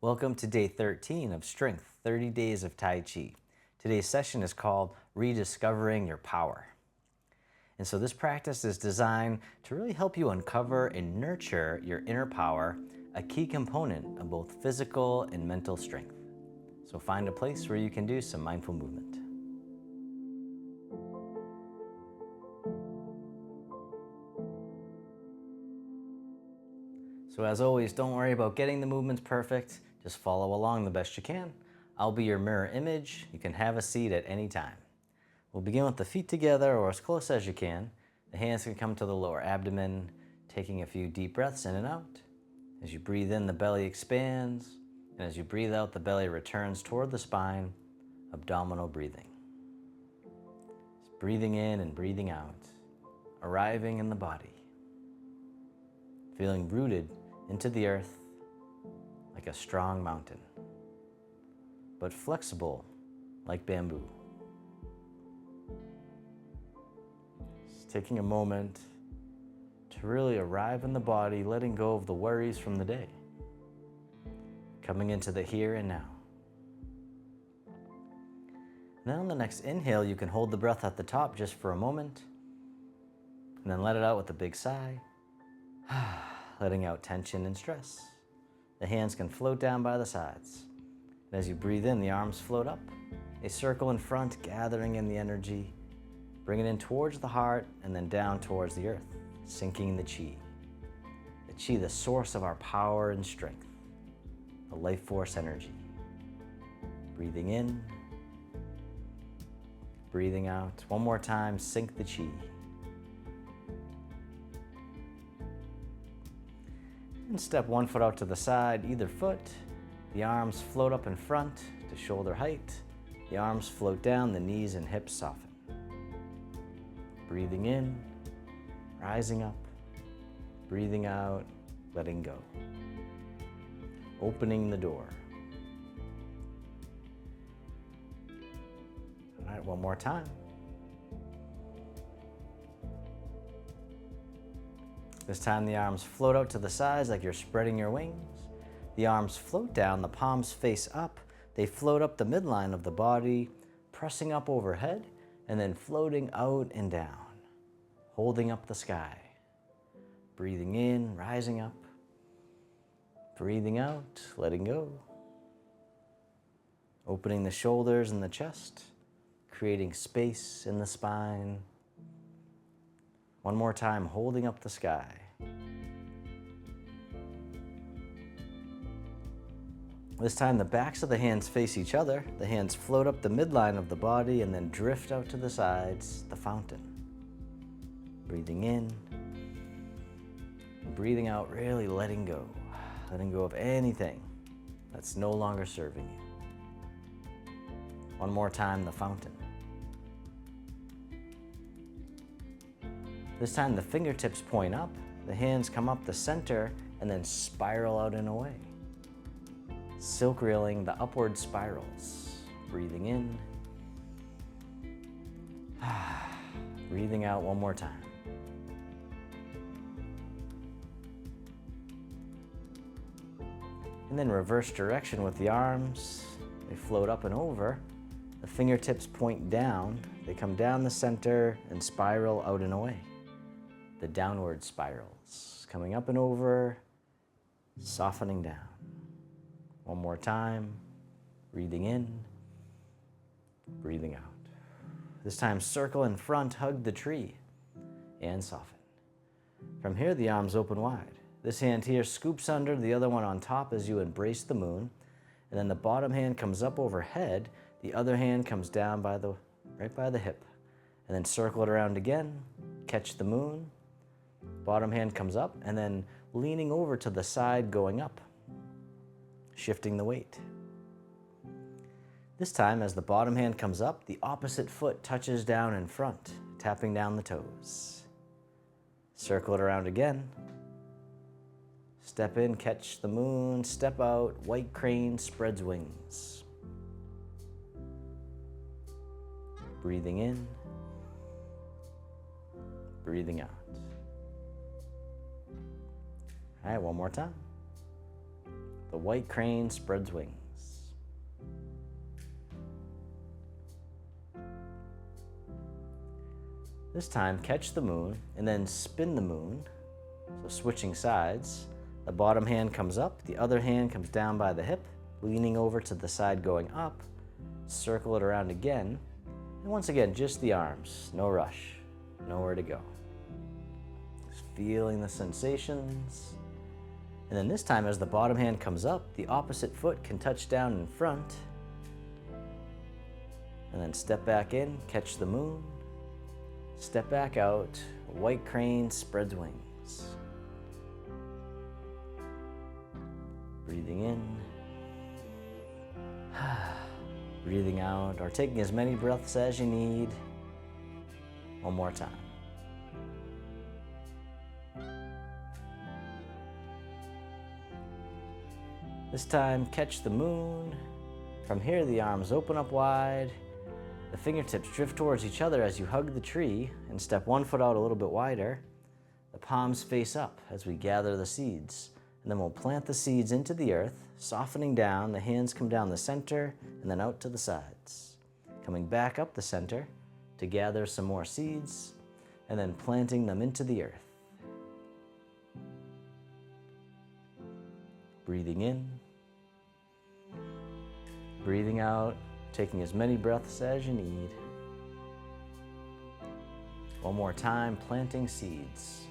Welcome to day 13 of Strength 30 Days of Tai Chi. Today's session is called Rediscovering Your Power. And so this practice is designed to really help you uncover and nurture your inner power, a key component of both physical and mental strength. So find a place where you can do some mindful movement. So as always, don't worry about getting the movements perfect. Just follow along the best you can. I'll be your mirror image. You can have a seat at any time. We'll begin with the feet together or as close as you can. The hands can come to the lower abdomen, taking a few deep breaths in and out. As you breathe in, the belly expands, and as you breathe out, the belly returns toward the spine, abdominal breathing. Just breathing in and breathing out, arriving in the body, feeling rooted into the earth like a strong mountain, but flexible like bamboo. Just taking a moment to really arrive in the body, letting go of the worries from the day, coming into the here and now. Then on the next inhale, you can hold the breath at the top just for a moment, and then let it out with a big sigh, letting out tension and stress. The hands can float down by the sides. And as you breathe in, the arms float up. They circle in front, gathering in the energy. Bring it in towards the heart and then down towards the earth, sinking the chi. The chi, the source of our power and strength, the life force energy. Breathing in, breathing out. One more time, sink the chi. And step one foot out to the side, either foot. The arms float up in front to shoulder height. The arms float down, the knees and hips soften. Breathing in, rising up. Breathing out, letting go. Opening the door. All right, one more time. This time the arms float out to the sides like you're spreading your wings. The arms float down, the palms face up. They float up the midline of the body, pressing up overhead, and then floating out and down, holding up the sky. Breathing in, rising up. Breathing out, letting go. Opening the shoulders and the chest, creating space in the spine. One more time, holding up the sky. This time the backs of the hands face each other. The hands float up the midline of the body and then drift out to the sides, the fountain. Breathing in, and breathing out, really letting go of anything that's no longer serving you. One more time, the fountain. This time the fingertips point up, the hands come up the center and then spiral out and away. Silk reeling the upward spirals. Breathing in. Breathing out one more time. And then reverse direction with the arms. They float up and over. The fingertips point down. They come down the center and spiral out and away. The downward spirals, coming up and over, softening down. One more time, breathing in, breathing out. This time, circle in front, hug the tree, and soften. From here, the arms open wide. This hand here scoops under, the other one on top as you embrace the moon. And then the bottom hand comes up overhead, the other hand comes down right by the hip. And then circle it around again, catch the moon. Bottom hand comes up and then leaning over to the side going up, shifting the weight. This time as the bottom hand comes up, the opposite foot touches down in front, tapping down the toes. Circle it around again. Step in, catch the moon, step out, white crane spreads wings. Breathing in, breathing out. All right, one more time. The white crane spreads wings. This time, catch the moon and then spin the moon. So switching sides, the bottom hand comes up, the other hand comes down by the hip, leaning over to the side going up. Circle it around again. And once again, just the arms, no rush, nowhere to go. Just feeling the sensations. And then this time, as the bottom hand comes up, the opposite foot can touch down in front. And then step back in, catch the moon. Step back out, white crane spreads wings. Breathing in. Breathing out, or taking as many breaths as you need. One more time. This time, catch the moon. From here, the arms open up wide. The fingertips drift towards each other as you hug the tree and step one foot out a little bit wider. The palms face up as we gather the seeds. And then we'll plant the seeds into the earth, softening down. The hands come down the center and then out to the sides. Coming back up the center to gather some more seeds and then planting them into the earth. Breathing in. Breathing out, taking as many breaths as you need. One more time, planting seeds.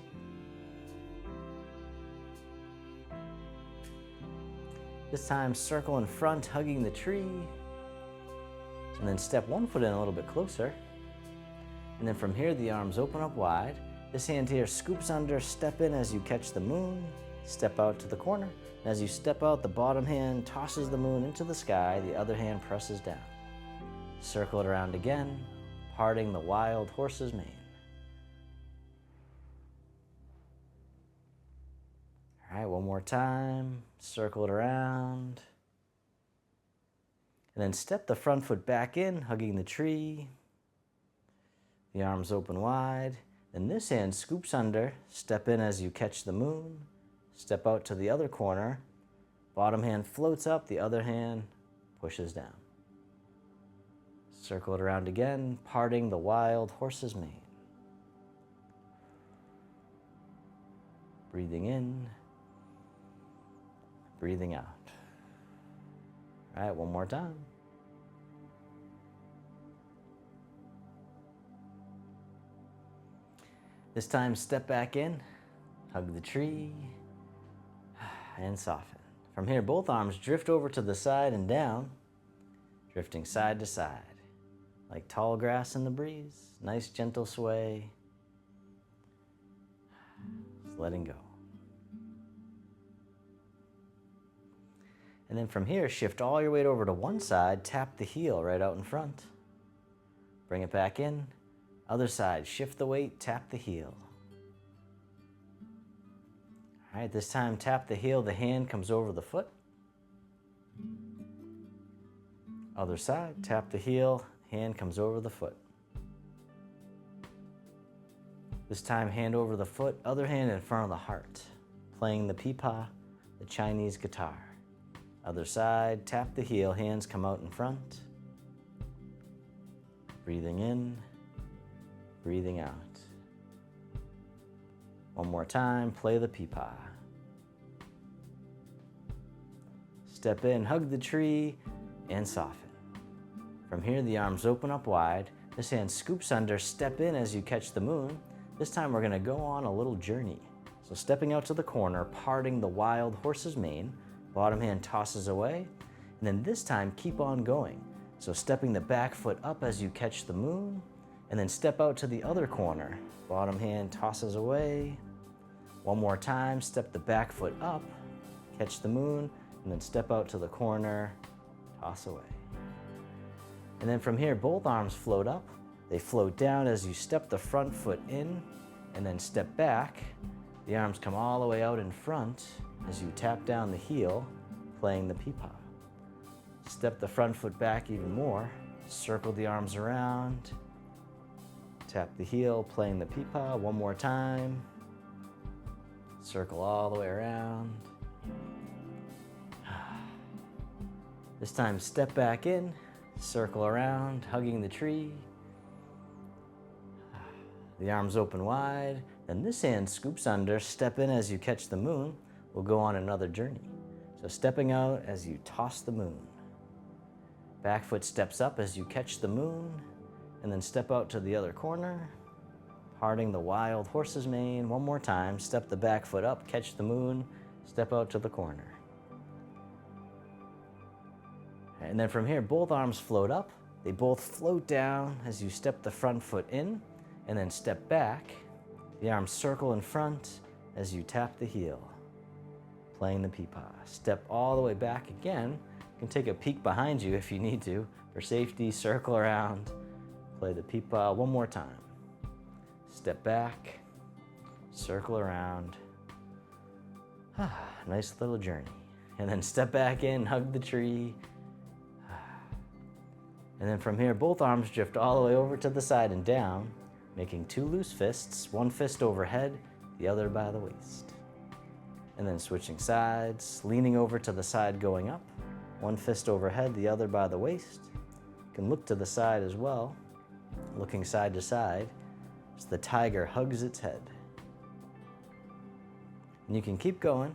This time, circle in front, hugging the tree. And then step one foot in a little bit closer. And then from here, the arms open up wide. This hand here scoops under, step in as you catch the moon. Step out to the corner. And as you step out, the bottom hand tosses the moon into the sky. The other hand presses down. Circle it around again, parting the wild horse's mane. All right, one more time. Circle it around. And then step the front foot back in, hugging the tree. The arms open wide. Then this hand scoops under. Step in as you catch the moon. Step out to the other corner. Bottom hand floats up. The other hand pushes down. Circle it around again, parting the wild horse's mane. Breathing in. Breathing out. All right, one more time. This time, step back in, hug the tree, and soften. From here, both arms drift over to the side and down, drifting side to side, like tall grass in the breeze. Nice, gentle sway. Just letting go. And then from here, shift all your weight over to one side, tap the heel right out in front. Bring it back in. Other side, shift the weight, tap the heel. All right, this time tap the heel, the hand comes over the foot. Other side, tap the heel, hand comes over the foot. This time, hand over the foot, other hand in front of the heart, playing the pipa, the Chinese guitar. Other side, tap the heel, hands come out in front. Breathing in, breathing out. One more time, play the pipa. Step in, hug the tree, and soften. From here, the arms open up wide. This hand scoops under, step in as you catch the moon. This time we're gonna go on a little journey. So stepping out to the corner, parting the wild horse's mane, bottom hand tosses away, and then this time keep on going. So stepping the back foot up as you catch the moon, and then step out to the other corner. Bottom hand tosses away. One more time, step the back foot up, catch the moon, and then step out to the corner, toss away. And then from here, both arms float up. They float down as you step the front foot in, and then step back. The arms come all the way out in front as you tap down the heel, playing the pipa. Step the front foot back even more, circle the arms around, tap the heel, playing the pipa one more time, circle all the way around. This time, step back in, circle around, hugging the tree. The arms open wide. Then this hand scoops under, step in as you catch the moon. We'll go on another journey. So stepping out as you toss the moon. Back foot steps up as you catch the moon, and then step out to the other corner, parting the wild horse's mane. One more time, step the back foot up, catch the moon, step out to the corner. And then from here, both arms float up. They both float down as you step the front foot in, and then step back. The arms circle in front as you tap the heel, playing the peepaw. Step all the way back again. You can take a peek behind you if you need to. For safety, circle around, play the peepaw one more time. Step back, circle around. Nice little journey. And then step back in, hug the tree. And then from here, both arms drift all the way over to the side and down, making two loose fists, one fist overhead, the other by the waist. And then switching sides, leaning over to the side going up, one fist overhead, the other by the waist. You can look to the side as well, looking side to side as the tiger hugs its head. And you can keep going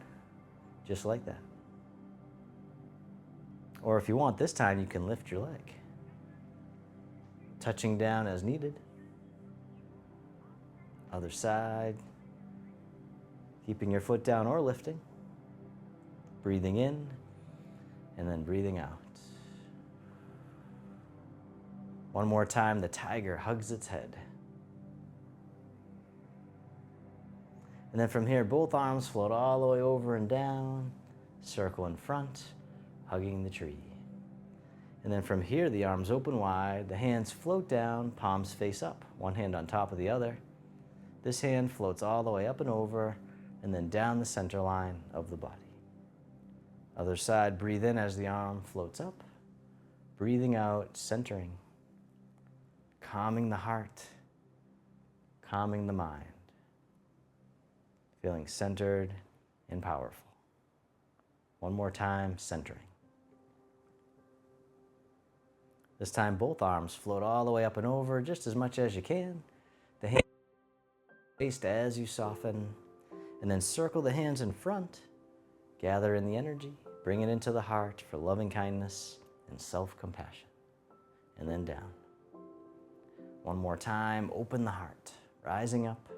just like that. Or if you want, this time you can lift your leg, touching down as needed. Other side, keeping your foot down or lifting. Breathing in and then breathing out. One more time, the tiger hugs its head. And then from here, both arms float all the way over and down, circle in front, hugging the tree. And then from here, the arms open wide, the hands float down, palms face up, one hand on top of the other. This hand floats all the way up and over, and then down the center line of the body. Other side, breathe in as the arm floats up, breathing out, centering, calming the heart, calming the mind, feeling centered and powerful. One more time, centering. This time, both arms float all the way up and over, just as much as you can. The hands waist as you soften, and then circle the hands in front. Gather in the energy, bring it into the heart for loving kindness and self-compassion. And then down. One more time, open the heart, rising up,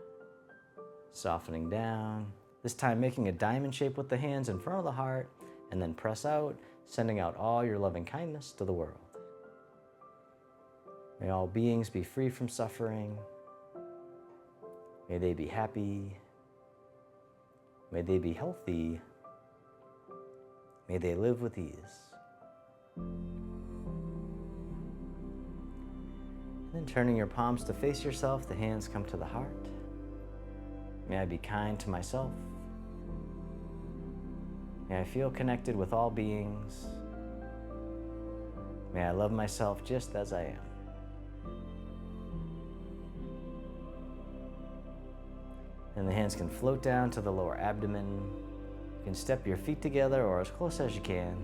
softening down. This time making a diamond shape with the hands in front of the heart, and then press out, sending out all your loving kindness to the world. May all beings be free from suffering. May they be happy. May they be healthy. May they live with ease. Then turning your palms to face yourself, the hands come to the heart. May I be kind to myself. May I feel connected with all beings. May I love myself just as I am. And the hands can float down to the lower abdomen. You can step your feet together or as close as you can.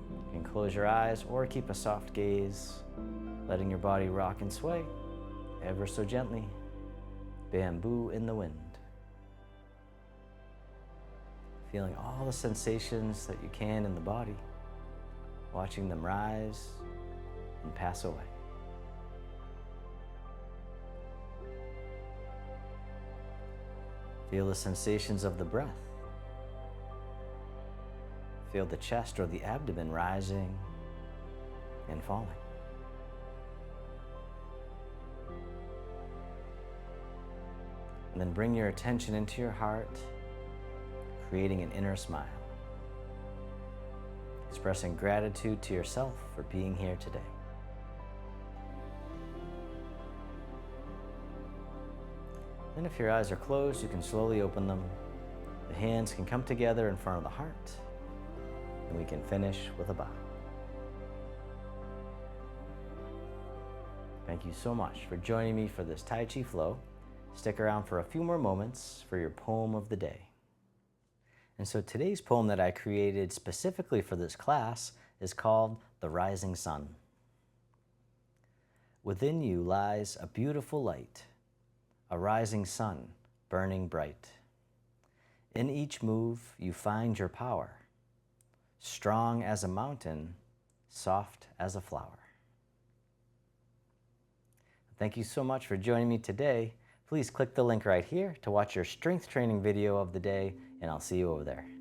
You can close your eyes or keep a soft gaze, letting your body rock and sway ever so gently. Bamboo in the wind. Feeling all the sensations that you can in the body, watching them rise and pass away. Feel the sensations of the breath. Feel the chest or the abdomen rising and falling. And then bring your attention into your heart, creating an inner smile. Expressing gratitude to yourself for being here today. Then if your eyes are closed, you can slowly open them. The hands can come together in front of the heart, and we can finish with a bow. Thank you so much for joining me for this Tai Chi flow. Stick around for a few more moments for your poem of the day. And so today's poem that I created specifically for this class is called the rising sun. Within you lies a beautiful light, a rising sun burning bright. In each move you find your power, strong as a mountain, soft as a flower. Thank you so much for joining me today. Please click the link right here to watch your strength training video of the day, and I'll see you over there.